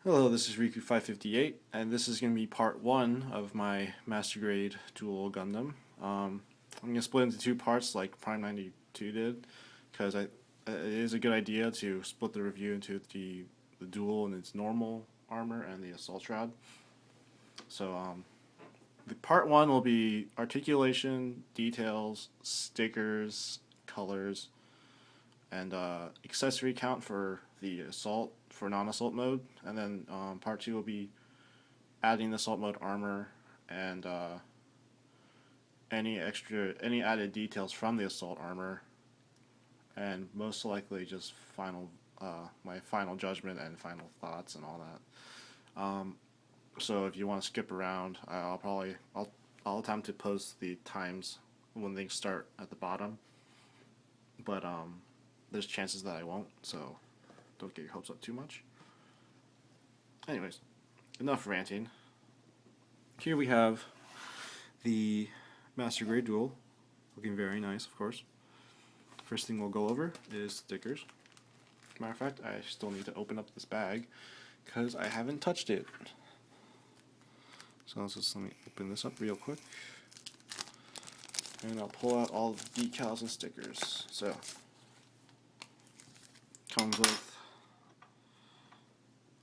Hello, this is Riku558, and this is going to be part one of my Master Grade Duel Gundam. I'm going to split into two parts like Prime 92 did, because it is a good idea to split the review into the Duel and its normal armor and the Assault Shroud. So, the part one will be articulation, details, stickers, colors, and accessory count for the assault for non-assault mode, and then part two will be adding the assault mode armor and any added details from the assault armor, and most likely just my final judgment and final thoughts and all that. So if you want to skip around, I'll attempt to post the times when things start at the bottom, but there's chances that I won't, so don't get your hopes up too much. Anyways, enough ranting. Here we have the Master Grade Duel, looking very nice, of course. First thing we'll go over is stickers. Matter of fact, I still need to open up this bag because I haven't touched it. So let me open this up real quick, and I'll pull out all the decals and stickers. So comes with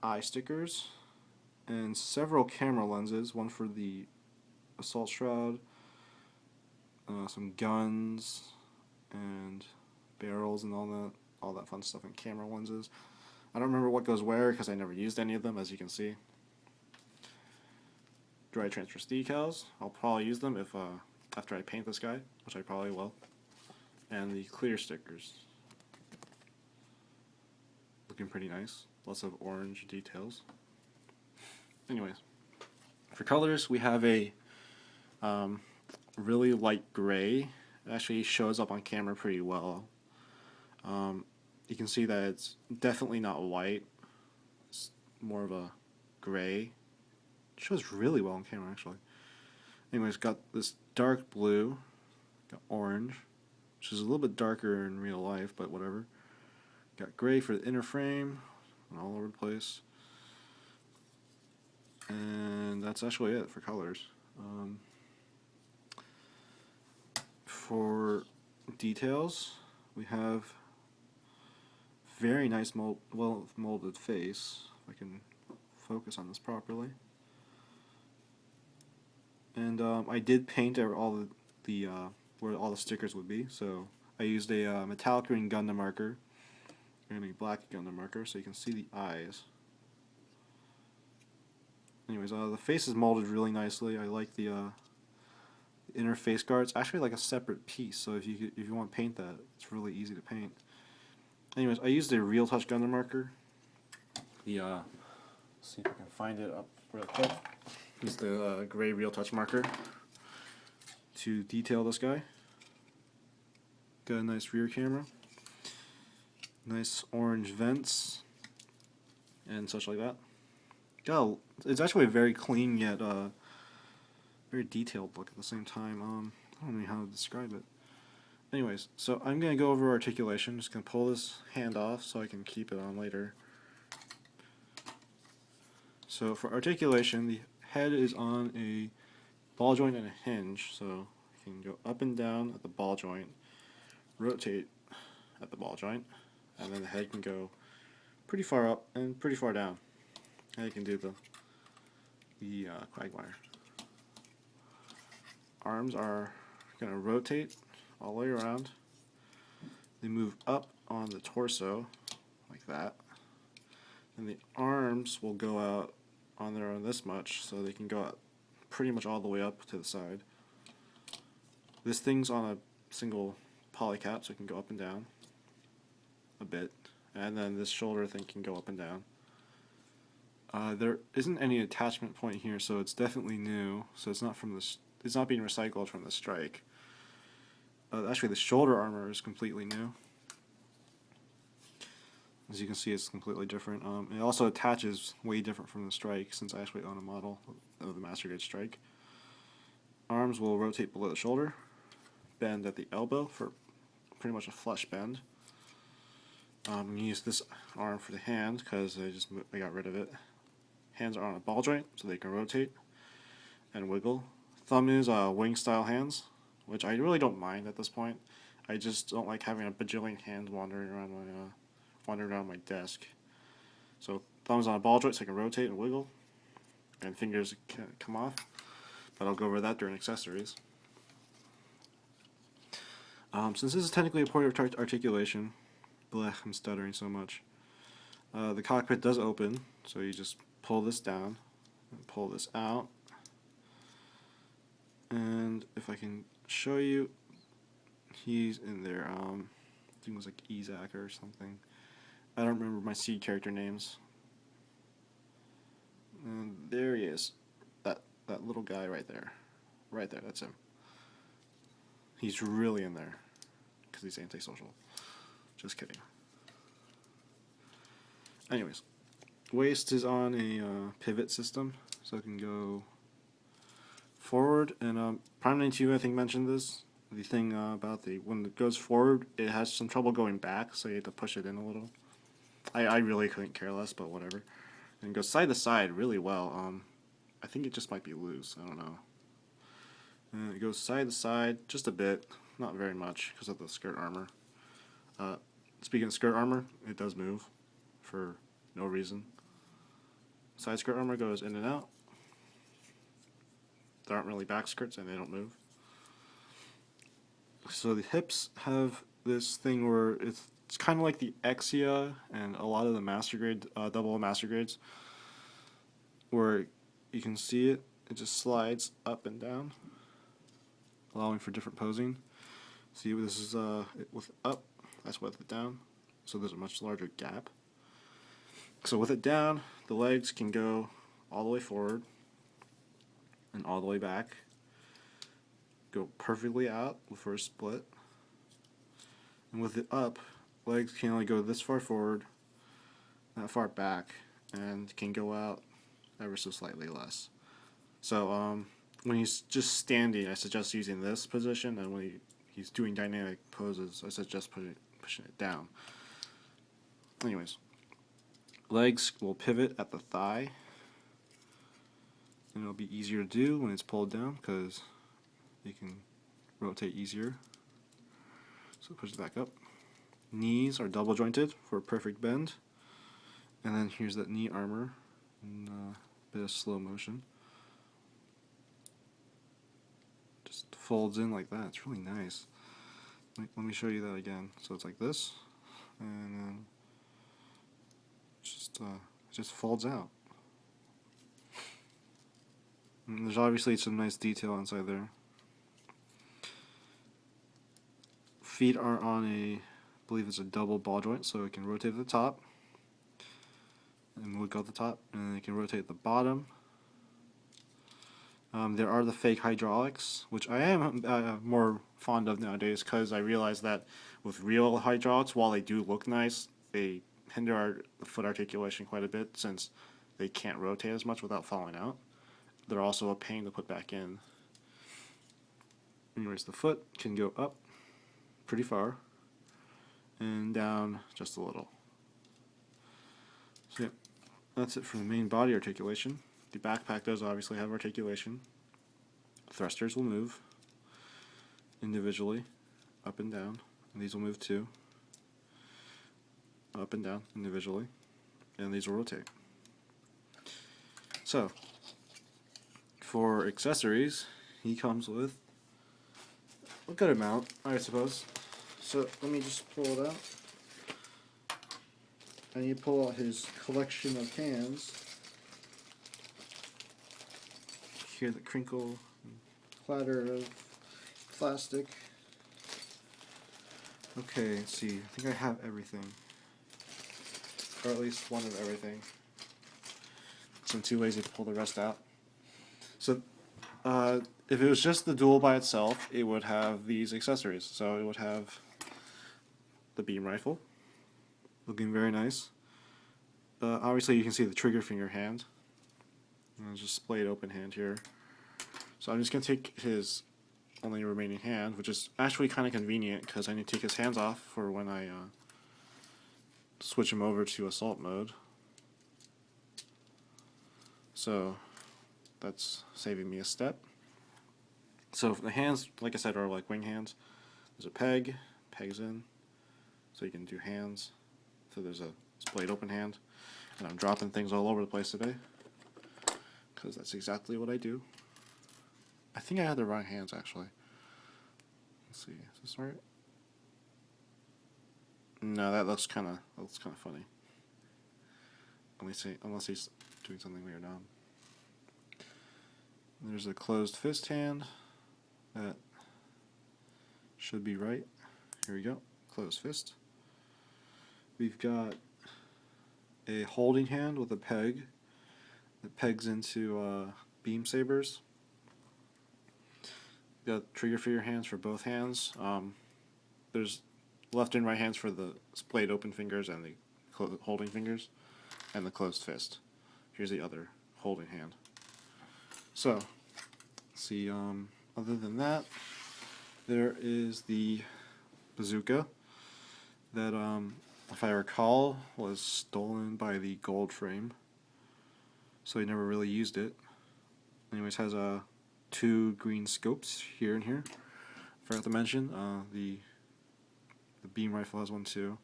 eye stickers and several camera lenses, one for the Assault Shroud, some guns and barrels and all that fun stuff, and camera lenses. I don't remember what goes where because I never used any of them, as you can see. Dry transfer decals, I'll probably use them if after I paint this guy, which I probably will. And the clear stickers, looking pretty nice. Lots of orange details. Anyways, for colors, we have a really light gray. It actually shows up on camera pretty well. You can see that it's definitely not white. It's more of a gray. It shows really well on camera, actually. Anyways, got this dark blue, got orange, which is a little bit darker in real life, but whatever. Got gray for the inner frame, and all over the place. And that's actually it for colors. For details, we have very nice well molded face. If I can focus on this properly. And I did paint all the where all the stickers would be. So I used a metallic green Gundam marker and a black Gundam marker, so you can see the eyes. Anyways, the face is molded really nicely. I like the inner face guard. It's actually like a separate piece, so if you want to paint that, it's really easy to paint. Anyways, I used a Real Touch Gundam marker. Let's see if I can find it up real quick. Use the gray Real Touch marker to detail this guy. Got a nice rear camera, nice orange vents, and such like that. It's actually a very clean yet very detailed look at the same time. I don't know how to describe it. Anyways, so I'm going to go over articulation. Just going to pull this hand off so I can keep it on later. So for articulation, the head is on a ball joint and a hinge, so you can go up and down at the ball joint, rotate at the ball joint, and then the head can go pretty far up and pretty far down. And you can do the quagmire. Arms are going to rotate all the way around. They move up on the torso like that, and the arms will go out on their own this much, so they can go out pretty much all the way up to the side. This thing's on a single polycap, so it can go up and down a bit, and then this shoulder thing can go up and down. There isn't any attachment point here, so it's definitely new. So it's not being recycled from the strike. Actually, the shoulder armor is completely new. As you can see, it's completely different. It also attaches way different from the strike, since I actually own a model of the Master Grade strike. Arms will rotate below the shoulder, bend at the elbow for pretty much a flush bend. I'm going to use this arm for the hand because I got rid of it. hands are on a ball joint, so they can rotate and wiggle. Thumb is wing style hands, which I really don't mind at this point. I just don't like having a bajillion hands wandering around my desk. So thumb's on a ball joint, so I can rotate and wiggle, and fingers can come off. But I'll go over that during accessories. Since this is technically a point of articulation, blech, I'm stuttering so much. The cockpit does open, so you just pull this down and pull this out. And if I can show you, he's in there. I think it was like Isaac or something. I don't remember my seed character names. And there he is. That little guy right there. Right there, that's him. He's really in there because he's antisocial. Just kidding. Anyways, waist is on a pivot system, so it can go forward. And Prime 92, I think, mentioned this. The thing about when it goes forward, it has some trouble going back, so you have to push it in a little. I really couldn't care less, but whatever. And it goes side to side really well. I think it just might be loose. I don't know. And it goes side to side just a bit, not very much because of the skirt armor. Speaking of skirt armor, it does move for no reason. Side skirt armor goes in and out. There aren't really back skirts and they don't move. So the hips have this thing where it's kind of like the Exia and a lot of the master grade, double master grades, where you can see it just slides up and down, allowing for different posing. See, this is with up, that's with it down, so there's a much larger gap. So with it down, the legs can go all the way forward and all the way back, go perfectly out for a split. And with it up, legs can only go this far forward, that far back, and can go out ever so slightly less. So when he's just standing, I suggest using this position, and when he's doing dynamic poses, I suggest pushing it down. Anyways, legs will pivot at the thigh, and it'll be easier to do when it's pulled down because you can rotate easier. So push it back up. Knees are double jointed for a perfect bend. And then here's that knee armor in a bit of slow motion. Just folds in like that. It's really nice. Let me show you that again. So it's like this, and then just folds out. And there's obviously some nice detail inside there. Feet are on I believe it's a double ball joint, so it can rotate at the top and look at the top, and it can rotate at the bottom. There are the fake hydraulics, which I am more fond of nowadays because I realize that with real hydraulics, while they do look nice, they hinder our foot articulation quite a bit since they can't rotate as much without falling out. They're also a pain to put back in. Anyways, the foot can go up pretty far and down just a little. So yeah, that's it for the main body articulation. The backpack does obviously have articulation. Thrusters will move individually, up and down, and these will move too, up and down individually, and these will rotate. So, for accessories, he comes with a good amount, I suppose. So let me just pull it out. And you pull out his collection of cans. Hear the crinkle and clatter of plastic. Okay, let's see. I think I have everything. Or at least one of everything. So I'm too lazy to pull the rest out. So, if it was just the Duel by itself, it would have these accessories. So it would have the beam rifle, looking very nice. Obviously you can see the trigger finger hand. And just splayed open hand here. So I'm just going to take his only remaining hand, which is actually kind of convenient because I need to take his hands off for when I switch him over to assault mode. So that's saving me a step. So the hands, like I said, are like wing hands. There's a peg, pegs in, so you can do hands. So there's a splayed open hand, and I'm dropping things all over the place today, because that's exactly what I do. I think I had the wrong hands actually. Let's see, is this right? No, that looks kind of funny. Unless he's doing something weird. There's a closed fist hand. That should be right. Here we go. Closed fist. We've got a holding hand with a peg that pegs into beam sabers. We've got trigger finger hands for both hands. There's left and right hands for the splayed open fingers and the holding fingers, and the closed fist. Here's the other holding hand. So, let's see, other than that, there is the bazooka that, if I recall, was stolen by the Gold Frame, so he never really used it. Anyways, has two green scopes here and here. Forgot to mention, the beam rifle has one too.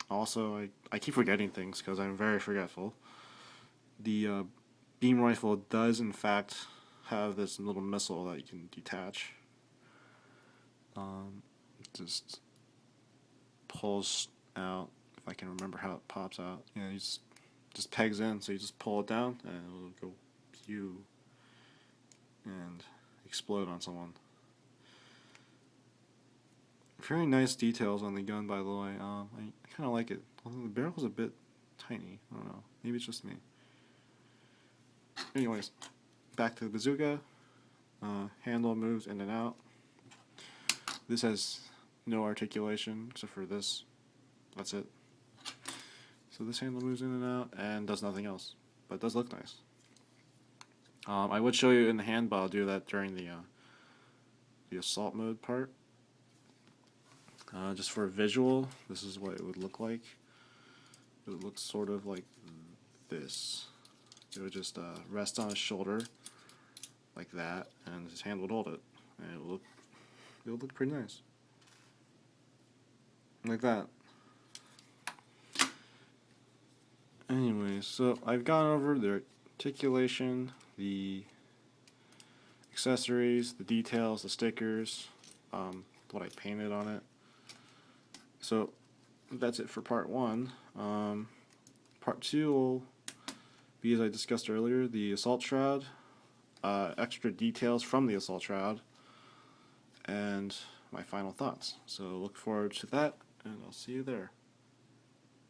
Also, I keep forgetting things because I'm very forgetful. The beam rifle does in fact have this little missile that you can detach. Just pulls out, if I can remember how it pops out. Yeah, he just pegs in, so you just pull it down and it'll go pew and explode on someone. Very nice details on the gun, by the way. I kind of like it. Although the barrel's a bit tiny. I don't know. Maybe it's just me. Anyways, back to the bazooka. Handle moves in and out. This has no articulation except for this. That's it. So this handle moves in and out and does nothing else, but it does look nice. I would show you in the hand, but I'll do that during the assault mode part. Just for a visual, this is what it would look like. It would look sort of like this. It would just rest on his shoulder like that, and his hand would hold it, and it would look pretty nice, like that. Anyways, so I've gone over the articulation, the accessories, the details, the stickers, what I painted on it. So that's it for part one. Part two will be, as I discussed earlier, the assault shroud, extra details from the assault shroud, and my final thoughts. So look forward to that, and I'll see you there.